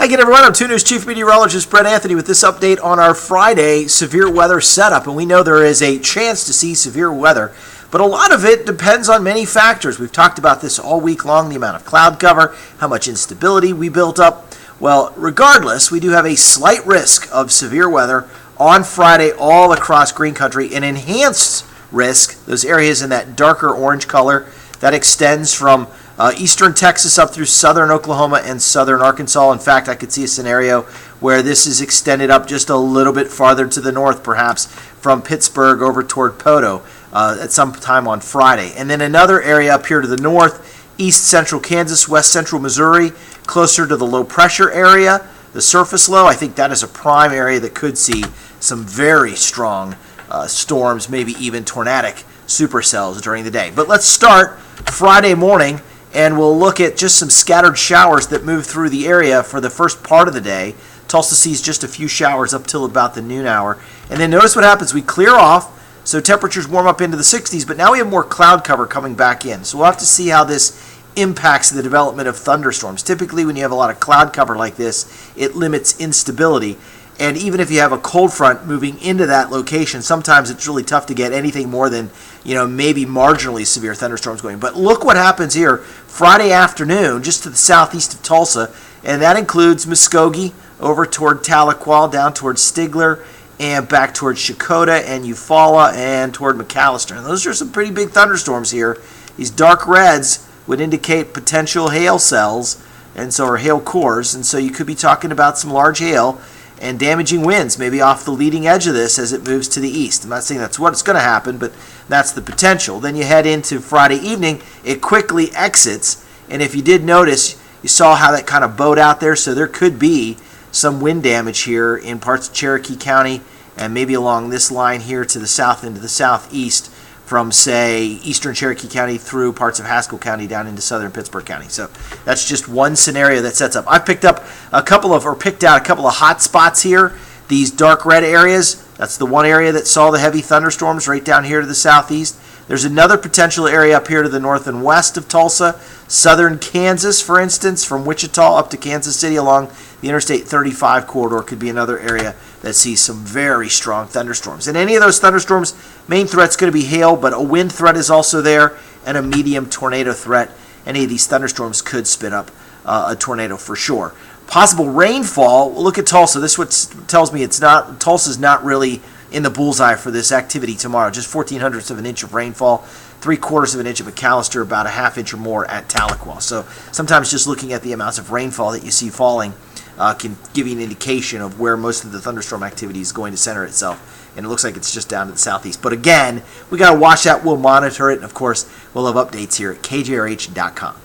Hi again, everyone. I'm 2 News Chief Meteorologist Brett Anthony with this update on our Friday severe weather setup. And we know there is a chance to see severe weather, but a lot of it depends on many factors. We've talked about this all week long, the amount of cloud cover, how much instability we built up. Well, regardless, we do have a slight risk of severe weather on Friday all across green country, an enhanced risk, those areas in that darker orange color, that extends from eastern Texas up through southern Oklahoma and southern Arkansas. In fact, I could see a scenario where this is extended up just a little bit farther to the north, perhaps from Pittsburgh over toward Poto at some time on Friday. And then another area up here to the north, east central Kansas, west central Missouri, closer to the low pressure area, the surface low. I think that is a prime area that could see some very strong storms, maybe even tornadic supercells during the day. But let's start Friday morning, and we'll look at just some scattered showers that move through the area for the first part of the day. Tulsa sees just a few showers up till about the noon hour. And then notice what happens. We clear off, so temperatures warm up into the 60s, but now we have more cloud cover coming back in. So we'll have to see how this impacts the development of thunderstorms. Typically, when you have a lot of cloud cover like this, it limits instability. And even if you have a cold front moving into that location, sometimes it's really tough to get anything more than, maybe marginally severe thunderstorms going. But look what happens here Friday afternoon, just to the southeast of Tulsa, and that includes Muskogee over toward Tahlequah, down toward Stigler, and back toward Shakota and Eufaula and toward McAllister. And those are some pretty big thunderstorms here. These dark reds would indicate potential hail cells, or hail cores, and so you could be talking about some large hail and damaging winds maybe off the leading edge of this as it moves to the east. I'm not saying that's what's going to happen, but that's the potential. Then you head into Friday evening, it quickly exits, and if you did notice, you saw how that kind of bowed out there, so there could be some wind damage here in parts of Cherokee County and maybe along this line here to the south into the southeast from, say, eastern Cherokee County through parts of Haskell County down into southern Pittsburgh County. So that's just one scenario that sets up. I picked out a couple of hot spots here. These dark red areas, that's the one area that saw the heavy thunderstorms right down here to the southeast. There's another potential area up here to the north and west of Tulsa. Southern Kansas, for instance, from Wichita up to Kansas City along the Interstate 35 corridor could be another area that sees some very strong thunderstorms. And any of those thunderstorms, main threat's going to be hail, but a wind threat is also there and a medium tornado threat. Any of these thunderstorms could spin up a tornado for sure. Possible rainfall, look at Tulsa. This what tells me Tulsa's not really in the bullseye for this activity tomorrow. Just 0.14 of an inch of rainfall, 0.75 of an inch at McAllister, about a half inch or more at Tahlequah. So sometimes just looking at the amounts of rainfall that you see falling can give you an indication of where most of the thunderstorm activity is going to center itself. And it looks like it's just down to the southeast. But again, we got to watch that. We'll monitor it. And of course, we'll have updates here at KJRH.com.